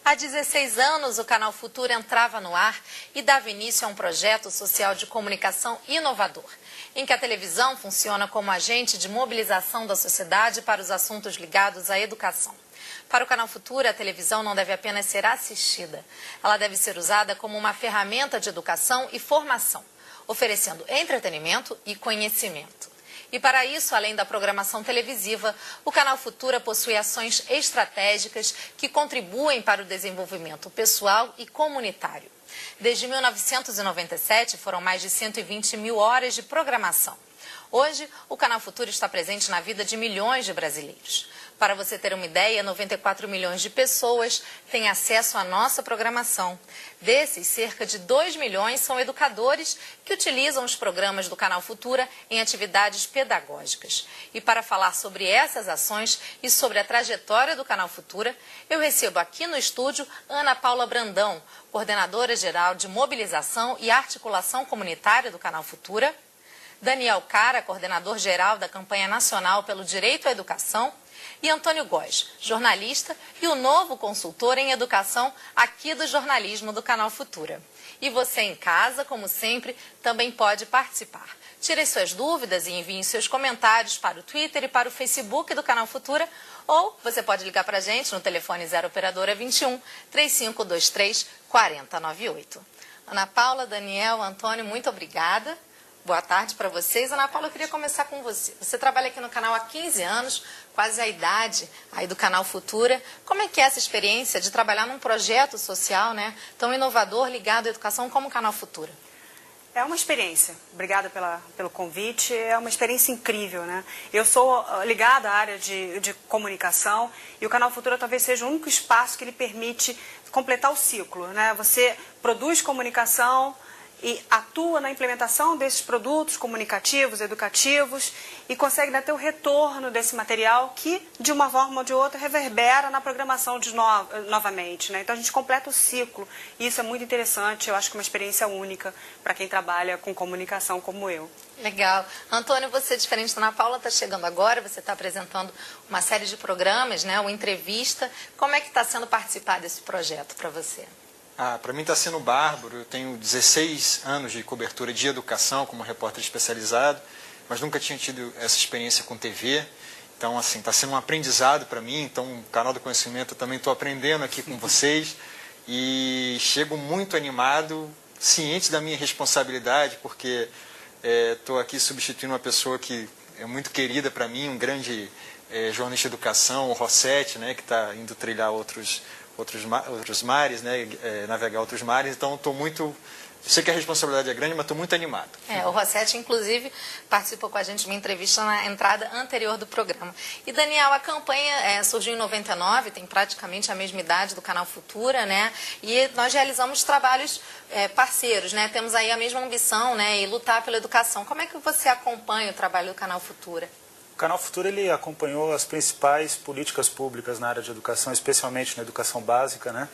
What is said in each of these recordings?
Há 16 anos, o Canal Futura entrava no ar e dava início a um projeto social de comunicação inovador, em que a televisão funciona como agente de mobilização da sociedade para os assuntos ligados à educação. Para o Canal Futura, a televisão não deve apenas ser assistida, ela deve ser usada como uma ferramenta de educação e formação, oferecendo entretenimento e conhecimento. E para isso, além da programação televisiva, o Canal Futura possui ações estratégicas que contribuem para o desenvolvimento pessoal e comunitário. Desde 1997, foram mais de 120 mil horas de programação. Hoje, o Canal Futura está presente na vida de milhões de brasileiros. Para você ter uma ideia, 94 milhões de pessoas têm acesso à nossa programação. Desses, cerca de 2 milhões são educadores que utilizam os programas do Canal Futura em atividades pedagógicas. E para falar sobre essas ações e sobre a trajetória do Canal Futura, eu recebo aqui no estúdio Ana Paula Brandão, coordenadora geral de mobilização e articulação comunitária do Canal Futura, Daniel Cara, coordenador geral da campanha nacional pelo direito à educação, e Antônio Góes, jornalista e o novo consultor em educação aqui do jornalismo do Canal Futura. E você em casa, como sempre, também pode participar. Tire suas dúvidas e envie seus comentários para o Twitter e para o Facebook do Canal Futura, ou você pode ligar para a gente no telefone 0 operadora 21 3523 4098. Ana Paula, Daniel, Antônio, muito obrigada. Boa tarde para vocês. Ana Paula, eu queria começar com você. Você trabalha aqui no canal há 15 anos, quase a idade aí do Canal Futura. Como é que é essa experiência de trabalhar num projeto social, né, tão inovador ligado à educação como o Canal Futura? É uma experiência. Obrigada pelo convite. É uma experiência incrível, né? Eu sou ligada à área de comunicação e o Canal Futura talvez seja o único espaço que lhe permite completar o ciclo, né? Você produz comunicação e atua na implementação desses produtos comunicativos, educativos e consegue, né, ter o retorno desse material que, de uma forma ou de outra, reverbera na programação novamente, né? Então, a gente completa o ciclo e isso é muito interessante. Eu acho que é uma experiência única para quem trabalha com comunicação como eu. Legal. Antônio, você, diferente da Ana Paula, está chegando agora, você está apresentando uma série de programas, né, uma entrevista. Como é que está sendo participar desse projeto para você? Para mim está sendo bárbaro. Eu tenho 16 anos de cobertura de educação como repórter especializado, mas nunca tinha tido essa experiência com TV. Então, assim, está sendo um aprendizado para mim. Então, o canal do conhecimento eu também estou aprendendo aqui com vocês. E chego muito animado, ciente da minha responsabilidade, porque estou aqui substituindo uma pessoa que é muito querida para mim, um grande jornalista de educação, o Rossetti, né, que está indo trilhar outros mares, né, navegar outros mares. Então, estou muito... Sei que a responsabilidade é grande, mas estou muito animado. O Rossetti, inclusive, participou com a gente de uma entrevista na entrada anterior do programa. E, Daniel, a campanha surgiu em 99, tem praticamente a mesma idade do Canal Futura, né? E nós realizamos trabalhos parceiros, né? Temos aí a mesma ambição, né? E lutar pela educação. Como é que você acompanha o trabalho do Canal Futura? O Canal Futura ele acompanhou as principais políticas públicas na área de educação, especialmente na educação básica, né?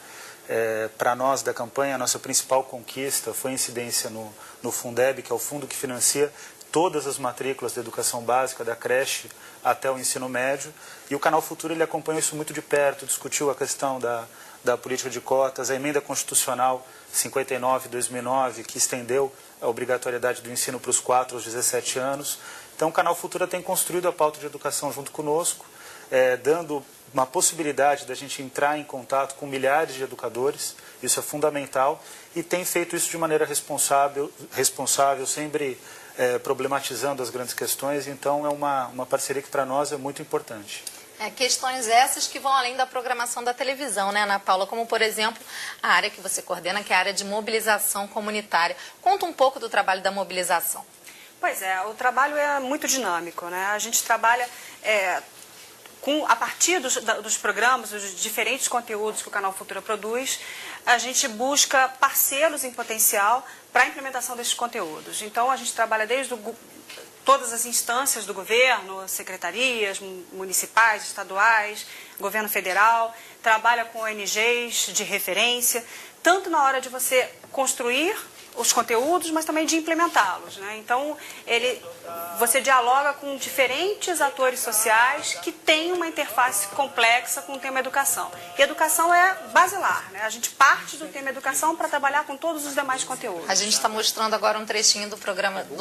Para nós da campanha, a nossa principal conquista foi a incidência no Fundeb, que é o fundo que financia todas as matrículas da educação básica, da creche até o ensino médio. E o Canal Futura ele acompanhou isso muito de perto, discutiu a questão da política de cotas, a emenda constitucional 59/2009, que estendeu a obrigatoriedade do ensino para os 4 aos 17 anos. Então, o Canal Futura tem construído a pauta de educação junto conosco, dando uma possibilidade da gente entrar em contato com milhares de educadores, isso é fundamental, e tem feito isso de maneira responsável, sempre problematizando as grandes questões. Então, é uma parceria que para nós é muito importante. Questões essas que vão além da programação da televisão, né, Ana Paula? Como, por exemplo, a área que você coordena, que é a área de mobilização comunitária. Conta um pouco do trabalho da mobilização. Pois é, o trabalho é muito dinâmico, né? A gente trabalha a partir dos programas, dos diferentes conteúdos que o Canal Futura produz, a gente busca parceiros em potencial para a implementação desses conteúdos. Então, a gente trabalha desde todas as instâncias do governo, secretarias municipais, estaduais, governo federal, trabalha com ONGs de referência, tanto na hora de você construir os conteúdos, mas também de implementá-los, né? Então, você dialoga com diferentes atores sociais que têm uma interface complexa com o tema educação. E educação é basilar, né? A gente parte do tema educação para trabalhar com todos os demais conteúdos. A gente está mostrando agora um trechinho do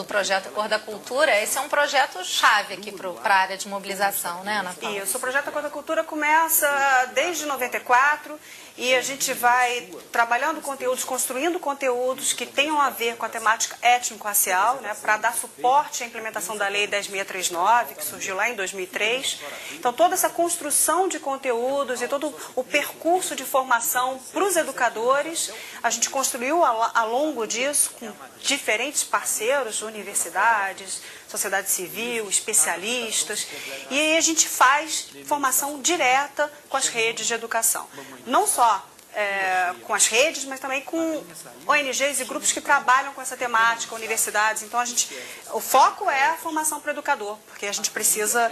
projeto Cor da Cultura. Esse é um projeto chave aqui para a área de mobilização, né, Ana Paula? Isso, o projeto Cor da Cultura começa desde 94 e a gente vai trabalhando conteúdos, construindo conteúdos que tenham a ver com a temática étnico-racial, né, para dar suporte à implementação da Lei 10.639, que surgiu lá em 2003. Então, toda essa construção de conteúdos e todo o percurso de formação para os educadores, a gente construiu ao longo disso com diferentes parceiros, universidades, sociedade civil, especialistas, e aí a gente faz formação direta com as redes de educação. Não só com as redes, mas também com ONGs e grupos que trabalham com essa temática, universidades. Então, o foco é a formação para o educador, porque a gente precisa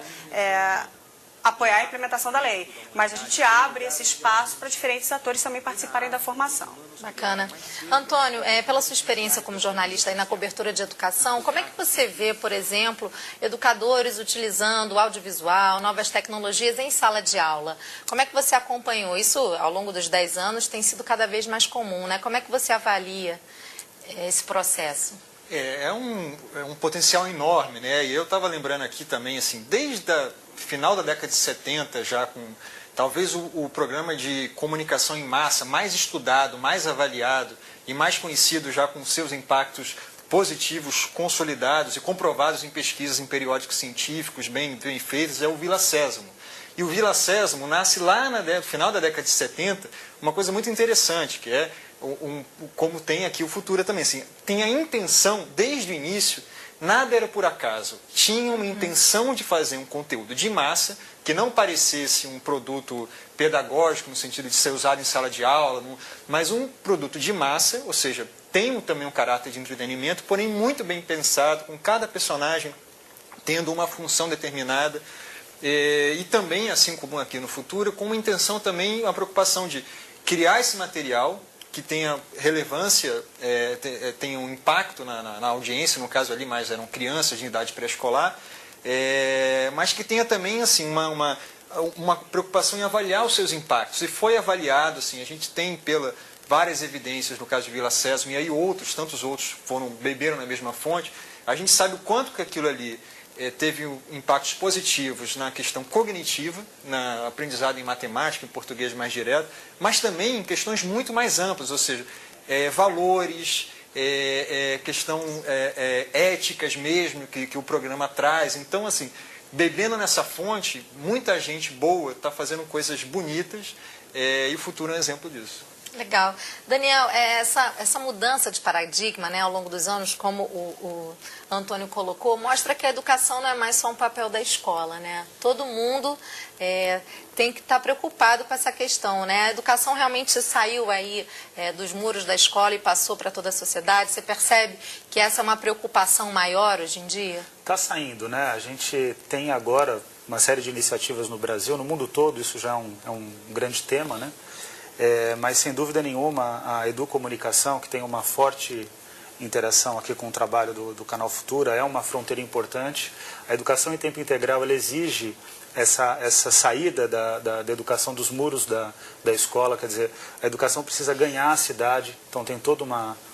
apoiar a implementação da lei, mas a gente abre esse espaço para diferentes atores também participarem da formação. Bacana. Antônio, pela sua experiência como jornalista aí na cobertura de educação, como é que você vê, por exemplo, educadores utilizando o audiovisual, novas tecnologias em sala de aula? Como é que você acompanhou? Isso, ao longo dos 10 anos, tem sido cada vez mais comum, né? Como é que você avalia esse processo? É um potencial enorme, né? E eu estava lembrando aqui também, assim, desde o final da década de 70, já com talvez o programa de comunicação em massa mais estudado, mais avaliado e mais conhecido, já com seus impactos positivos, consolidados e comprovados em pesquisas em periódicos científicos bem feitos, é o Vila Sésamo. E o Vila Sésamo nasce lá no final da década de 70, uma coisa muito interessante, que é como tem aqui o Futura também. Assim, tem a intenção, desde o início, nada era por acaso. Tinha uma intenção de fazer um conteúdo de massa, que não parecesse um produto pedagógico, no sentido de ser usado em sala de aula, mas um produto de massa, ou seja, tem também um caráter de entretenimento, porém muito bem pensado, com cada personagem tendo uma função determinada. E também, assim como aqui no Futura, com uma intenção também, uma preocupação de criar esse material que tenha relevância, tenha um impacto na audiência, no caso ali mais eram crianças de idade pré-escolar, mas que tenha também assim, uma preocupação em avaliar os seus impactos. E foi avaliado, assim, a gente tem várias evidências no caso de Vila Sésamo, e aí tantos outros beberam na mesma fonte, a gente sabe o quanto que aquilo ali teve impactos positivos na questão cognitiva, na aprendizado em matemática, em português mais direto, mas também em questões muito mais amplas, ou seja, valores, questão éticas mesmo que o programa traz. Então, assim, bebendo nessa fonte, muita gente boa está fazendo coisas bonitas e o Futuro é um exemplo disso. Legal. Daniel, essa mudança de paradigma, né, ao longo dos anos, como o Antônio colocou, mostra que a educação não é mais só um papel da escola, né? Todo mundo tem que estar preocupado com essa questão, né? A educação realmente saiu aí dos muros da escola e passou para toda a sociedade. Você percebe que essa é uma preocupação maior hoje em dia? Está saindo, né? A gente tem agora uma série de iniciativas no Brasil, no mundo todo, isso já é um grande tema, né? Mas, sem dúvida nenhuma, a Educomunicação, que tem uma forte interação aqui com o trabalho do Canal Futura, é uma fronteira importante. A educação em tempo integral, ela exige essa saída da educação dos muros da escola, quer dizer, a educação precisa ganhar a cidade, então tem todo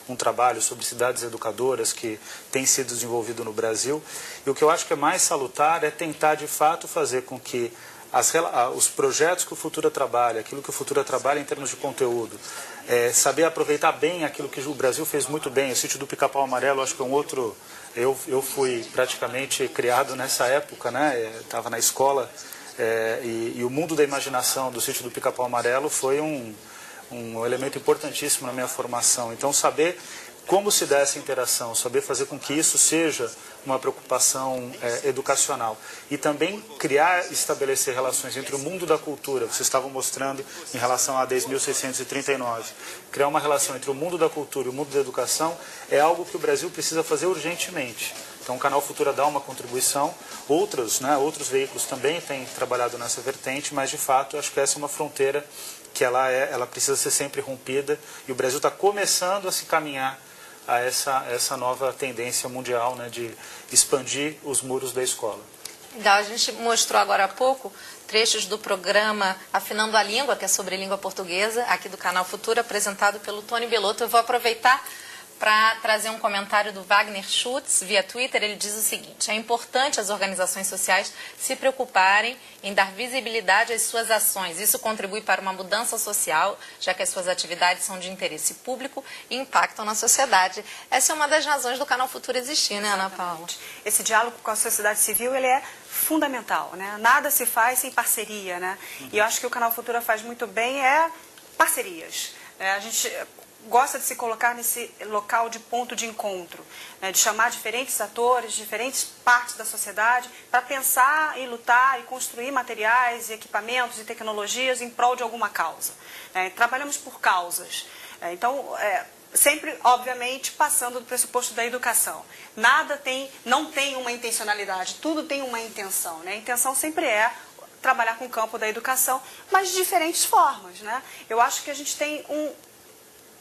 um trabalho sobre cidades educadoras que tem sido desenvolvido no Brasil. E o que eu acho que é mais salutar é tentar, de fato, fazer com que os projetos que o Futura trabalha, aquilo que o Futura trabalha em termos de conteúdo, saber aproveitar bem aquilo que o Brasil fez muito bem. O Sítio do Pica-Pau Amarelo, acho que é um outro... Eu fui praticamente criado nessa época, né? Estava na escola e o mundo da imaginação do Sítio do Pica-Pau Amarelo foi um elemento importantíssimo na minha formação. Então, saber como se dá essa interação, saber fazer com que isso seja uma preocupação educacional. E também estabelecer relações entre o mundo da cultura, vocês estavam mostrando em relação a 10.639. Criar uma relação entre o mundo da cultura e o mundo da educação é algo que o Brasil precisa fazer urgentemente. Então o Canal Futura dá uma contribuição, outros veículos também têm trabalhado nessa vertente, mas de fato acho que essa é uma fronteira que ela precisa ser sempre rompida e o Brasil está começando a se caminhar a essa nova tendência mundial, né, de expandir os muros da escola. Legal, a gente mostrou agora há pouco trechos do programa Afinando a Língua, que é sobre língua portuguesa, aqui do Canal Futura, apresentado pelo Tony Belotto. Eu vou aproveitar para trazer um comentário do Wagner Schutz via Twitter. Ele diz o seguinte: é importante as organizações sociais se preocuparem em dar visibilidade às suas ações. Isso contribui para uma mudança social, já que as suas atividades são de interesse público e impactam na sociedade. Essa é uma das razões do Canal Futuro existir, né, Ana Paula? Esse diálogo com a sociedade civil, ele é fundamental, né? Nada se faz sem parceria, né? E eu acho que o Canal Futura faz muito bem parcerias. A gente gosta de se colocar nesse local de ponto de encontro, né, de chamar diferentes atores, diferentes partes da sociedade para pensar e lutar e construir materiais, e equipamentos e tecnologias em prol de alguma causa. Trabalhamos por causas. Então, sempre, obviamente, passando do pressuposto da educação. Não tem uma intencionalidade, tudo tem uma intenção, né? A intenção sempre é trabalhar com o campo da educação, mas de diferentes formas, né? Eu acho que a gente tem um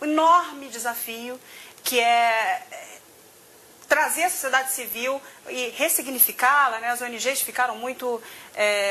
enorme desafio, que é trazer a sociedade civil e ressignificá-la, né? As ONGs ficaram muito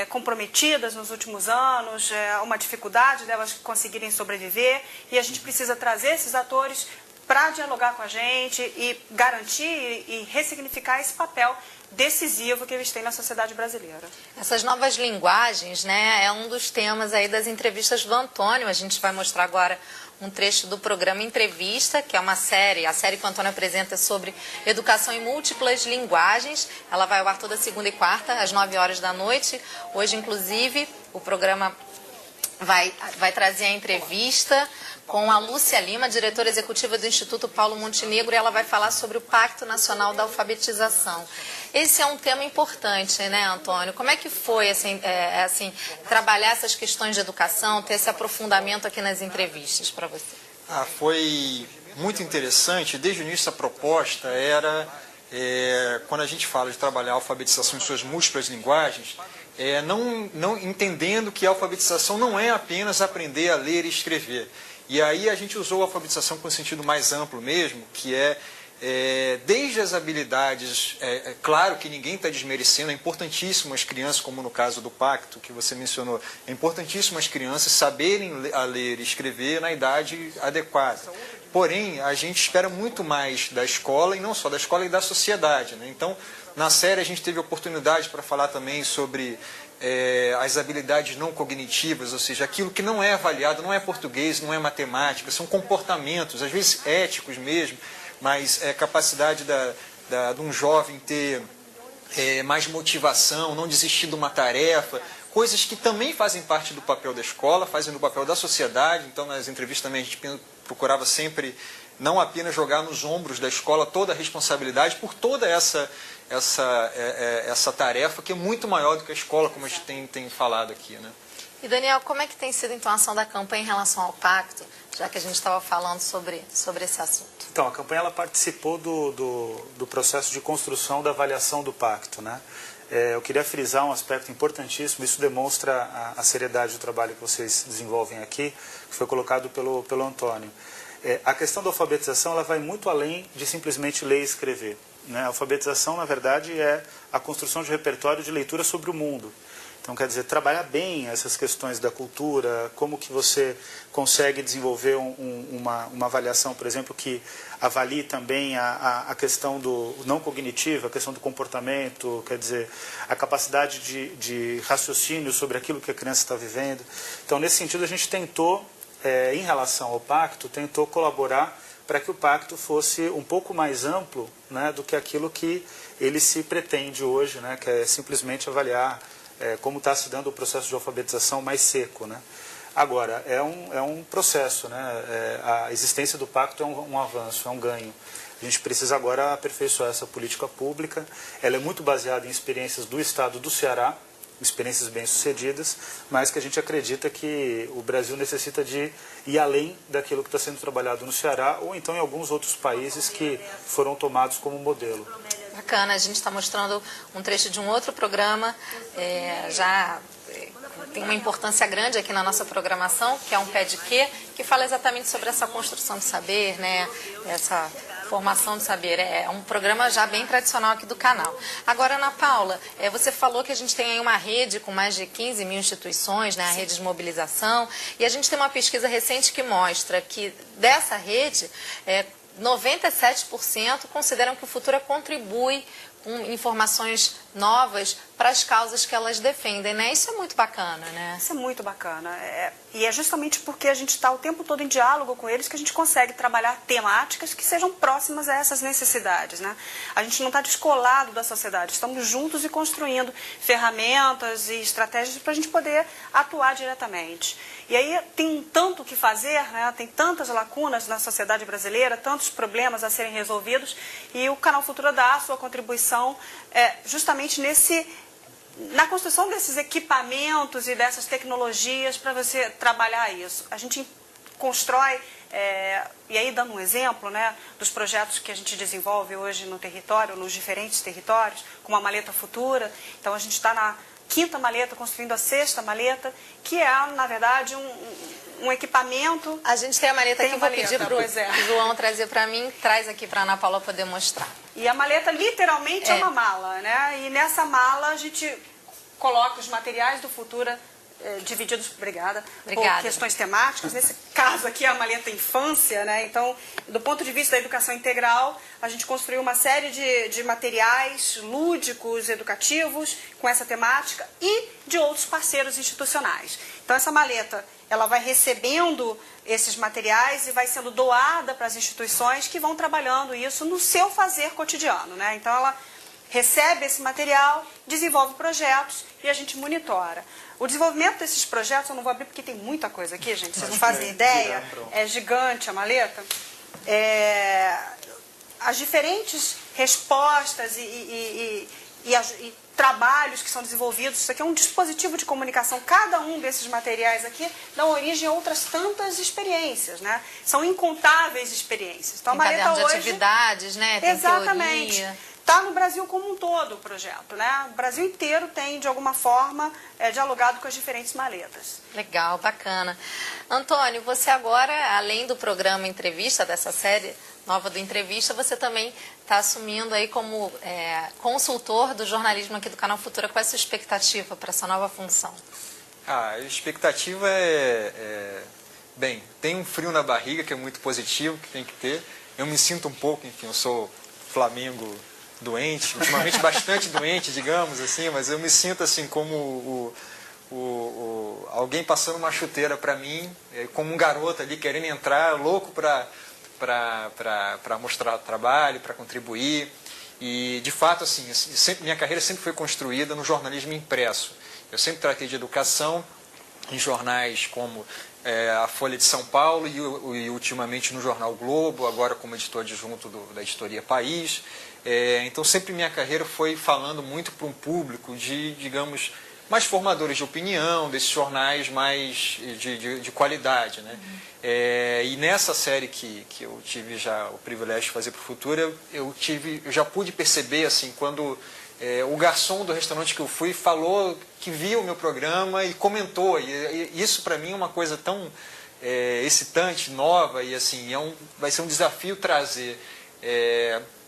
comprometidas nos últimos anos, uma dificuldade delas conseguirem sobreviver, e a gente precisa trazer esses atores para dialogar com a gente e garantir e ressignificar esse papel decisivo que eles têm na sociedade brasileira. Essas novas linguagens, né, é um dos temas aí das entrevistas do Antônio. A gente vai mostrar agora um trecho do programa Entrevista, que é uma série, a série que o Antônio apresenta sobre educação em múltiplas linguagens. Ela vai ao ar toda segunda e quarta, às 9 horas da noite. Hoje, inclusive, o programa vai trazer a entrevista com a Lúcia Lima, diretora executiva do Instituto Paulo Montenegro, e ela vai falar sobre o Pacto Nacional da Alfabetização. Esse é um tema importante, né, Antônio? Como é que foi assim, trabalhar essas questões de educação, ter esse aprofundamento aqui nas entrevistas para você? Foi muito interessante. Desde o início a proposta era, quando a gente fala de trabalhar a alfabetização em suas múltiplas linguagens, não entendendo que a alfabetização não é apenas aprender a ler e escrever. E aí a gente usou a alfabetização com um sentido mais amplo mesmo, que desde as habilidades, claro que ninguém está desmerecendo, é importantíssimo as crianças, como no caso do pacto que você mencionou, é importantíssimo as crianças saberem a ler e escrever na idade adequada. Porém, a gente espera muito mais da escola, e não só da escola, e da sociedade, né? Então, na série a gente teve oportunidade para falar também sobre as habilidades não cognitivas, ou seja, aquilo que não é avaliado, não é português, não é matemática, são comportamentos, às vezes éticos mesmo, mas capacidade de um jovem ter mais motivação, não desistir de uma tarefa, coisas que também fazem parte do papel da escola, fazem do papel da sociedade. Então, nas entrevistas também a gente procurava sempre não apenas jogar nos ombros da escola toda a responsabilidade por toda essa tarefa que é muito maior do que a escola, como a gente tem falado aqui, né? E, Daniel, como é que tem sido então a ação da campanha em relação ao pacto, já que a gente estava falando sobre esse assunto? Então, a campanha ela participou do processo de construção da avaliação do pacto, né? Eu queria frisar um aspecto importantíssimo, isso demonstra a seriedade do trabalho que vocês desenvolvem aqui, que foi colocado pelo Antônio. A questão da alfabetização ela vai muito além de simplesmente ler e escrever, né? A alfabetização, na verdade, é a construção de repertório de leitura sobre o mundo. Então, quer dizer, trabalhar bem essas questões da cultura, como que você consegue desenvolver uma avaliação, por exemplo, que avalie também a questão do não cognitivo, a questão do comportamento, quer dizer, a capacidade de raciocínio sobre aquilo que a criança está vivendo. Então, nesse sentido, a gente tentou, em relação ao pacto, tentou colaborar para que o pacto fosse um pouco mais amplo, né, do que aquilo que ele se pretende hoje, né, que é simplesmente avaliar como está se dando o processo de alfabetização mais seco, né? Agora, é um processo, né? A existência do pacto é um avanço, é um ganho. A gente precisa agora aperfeiçoar essa política pública. Ela é muito baseada em experiências do estado do Ceará, experiências bem-sucedidas, mas que a gente acredita que o Brasil necessita de ir além daquilo que está sendo trabalhado no Ceará ou então em alguns outros países que foram tomados como modelo. Bacana, a gente está mostrando um trecho de um outro programa, já tem uma importância grande aqui na nossa programação, que é um Pé de Quê, que fala exatamente sobre essa construção de saber, né? Formação de Saber, é um programa já bem tradicional aqui do canal. Agora, Ana Paula, você falou que a gente tem aí uma rede com mais de 15 mil instituições, né, a rede de mobilização, e a gente tem uma pesquisa recente que mostra que dessa rede, 97% consideram que o Futura contribui com informações novas para as causas que elas defendem, né? Isso é muito bacana, né? Isso é muito bacana. E é justamente porque a gente está o tempo todo em diálogo com eles que a gente consegue trabalhar temáticas que sejam próximas a essas necessidades, né? A gente não está descolado da sociedade, estamos juntos e construindo ferramentas e estratégias para a gente poder atuar diretamente. E aí tem tanto o que fazer, né? Tem tantas lacunas na sociedade brasileira, tantos problemas a serem resolvidos, e o Canal Futura dá a sua contribuição justamente na construção desses equipamentos e dessas tecnologias para você trabalhar isso. A gente constrói, e aí dando um exemplo, né, dos projetos que a gente desenvolve hoje no território, nos diferentes territórios, como a Maleta Futura. Então a gente está na 5ª maleta, construindo a 6ª maleta, que é, na verdade, um equipamento... A gente tem a maleta aqui, vou pedir para o Pois é. João trazer para mim, traz aqui para a Ana Paula poder mostrar. E a maleta literalmente é uma mala, né? E nessa mala a gente coloca os materiais do Futura divididos, obrigada, por questões temáticas. Nesse caso aqui é a maleta infância, né? Então, do ponto de vista da educação integral, a gente construiu uma série de materiais lúdicos, educativos, com essa temática e de outros parceiros institucionais. Então, essa maleta, ela vai recebendo esses materiais e vai sendo doada para as instituições que vão trabalhando isso no seu fazer cotidiano, né? Então, ela recebe esse material, desenvolve projetos e a gente monitora. O desenvolvimento desses projetos, eu não vou abrir porque tem muita coisa aqui, gente, vocês não fazem ideia, é gigante a maleta. As diferentes respostas e trabalhos que são desenvolvidos, isso aqui é um dispositivo de comunicação, cada um desses materiais aqui dá origem a outras tantas experiências, né? São incontáveis experiências. Então, tem a maleta hoje, de atividades, né? Tem exatamente. Teoria. Está no Brasil como um todo o projeto, né? O Brasil inteiro tem, de alguma forma, dialogado com as diferentes maletas. Legal, bacana. Antônio, você agora, além do programa Entrevista, dessa série nova do Entrevista, você também está assumindo aí como consultor do jornalismo aqui do Canal Futura. Qual é a sua expectativa para essa nova função? A expectativa bem, tem um frio na barriga que é muito positivo, que tem que ter. Eu me sinto um pouco, enfim, eu sou Flamengo doente, ultimamente bastante doente, digamos assim, mas eu me sinto assim como alguém passando uma chuteira para mim, como um garoto ali querendo entrar, louco para mostrar trabalho, para contribuir. E, de fato, assim, minha carreira sempre foi construída no jornalismo impresso. Eu sempre tratei de educação em jornais como a Folha de São Paulo e ultimamente no jornal o Globo, agora como editor adjunto da editoria País. Então, sempre minha carreira foi falando muito para um público digamos, mais formadores de opinião, desses jornais mais de qualidade, né? E nessa série que eu tive já o privilégio de fazer para o Futura, eu já pude perceber, assim, quando o garçom do restaurante que eu fui falou que viu o meu programa e comentou, e isso para mim é uma coisa tão excitante, nova, e assim, vai ser um desafio trazer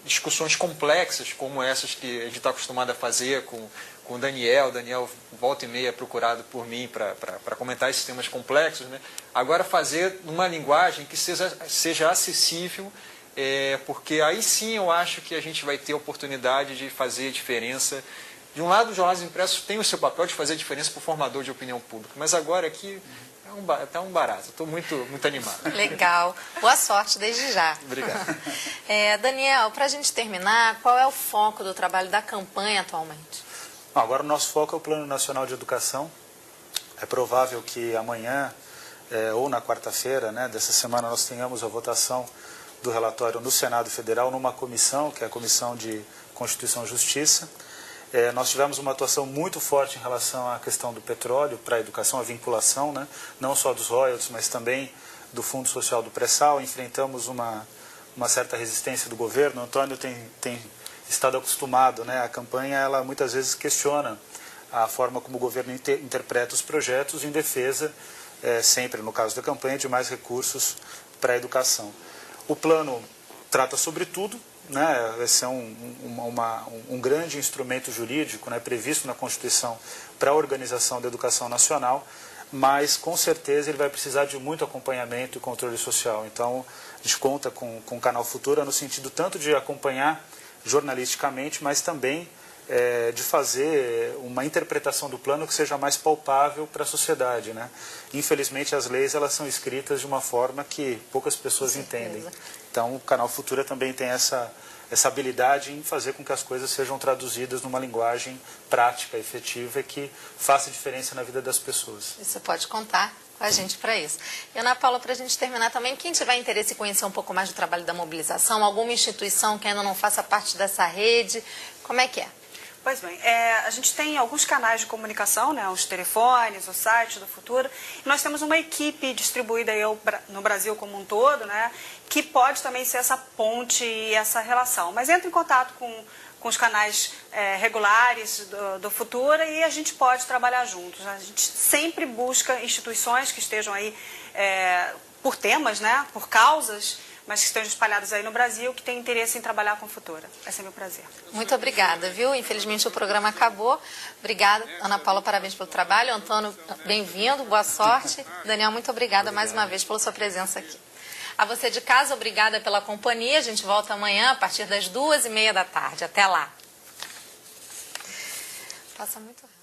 discussões complexas como essas que a gente está acostumado a fazer com o Daniel. Daniel volta e meia é procurado por mim para comentar esses temas complexos, né? Agora fazer numa linguagem que seja acessível, porque aí sim eu acho que a gente vai ter a oportunidade de fazer diferença. De um lado, o jornalismo impresso tem o seu papel de fazer diferença para o formador de opinião pública, mas agora aqui tá um barato. Estou muito animado. Legal. Boa sorte desde já. Obrigado. Daniel, para a gente terminar, qual é o foco do trabalho da campanha atualmente? Agora o nosso foco é o Plano Nacional de Educação. É provável que amanhã ou na quarta-feira, né, dessa semana, nós tenhamos a votação do relatório no Senado Federal, numa comissão, que é a Comissão de Constituição e Justiça. Nós tivemos uma atuação muito forte em relação à questão do petróleo para a educação, a vinculação, né, não só dos royalties, mas também do Fundo Social do Pré-Sal. Enfrentamos uma certa resistência do governo. O Antônio tem estado acostumado, né? A campanha, ela muitas vezes questiona a forma como o governo interpreta os projetos em defesa, sempre no caso da campanha, de mais recursos para a educação. O plano trata sobretudo, né, vai ser um grande instrumento jurídico, né, previsto na Constituição para a organização da educação nacional, mas com certeza ele vai precisar de muito acompanhamento e controle social. Então a gente conta com o Canal Futura no sentido tanto de acompanhar jornalisticamente, mas também de fazer uma interpretação do plano que seja mais palpável para a sociedade, né? Infelizmente as leis elas são escritas de uma forma que poucas pessoas entendem. Então o Canal Futura também tem essa habilidade em fazer com que as coisas sejam traduzidas numa linguagem prática, efetiva e que faça diferença na vida das pessoas. Você pode contar com a gente para isso. E Ana Paula, para a gente terminar também, quem tiver interesse em conhecer um pouco mais do trabalho da mobilização, alguma instituição que ainda não faça parte dessa rede, como é que é? Pois bem, a gente tem alguns canais de comunicação, né, os telefones, o site do Futura, e nós temos uma equipe distribuída aí no Brasil como um todo, né, que pode também ser essa ponte e essa relação. Mas entre em contato com os canais regulares do Futura e a gente pode trabalhar juntos. A gente sempre busca instituições que estejam aí por temas, né, por causas, mas que estejam espalhados aí no Brasil, que têm interesse em trabalhar com Futura. É sempre um prazer. Muito obrigada, viu? Infelizmente o programa acabou. Obrigada, Ana Paula, parabéns pelo trabalho. Antônio, bem-vindo, boa sorte. Daniel, muito obrigada mais uma vez pela sua presença aqui. A você de casa, obrigada pela companhia. A gente volta amanhã a partir das 2h30 da tarde. Até lá. Passa muito rápido.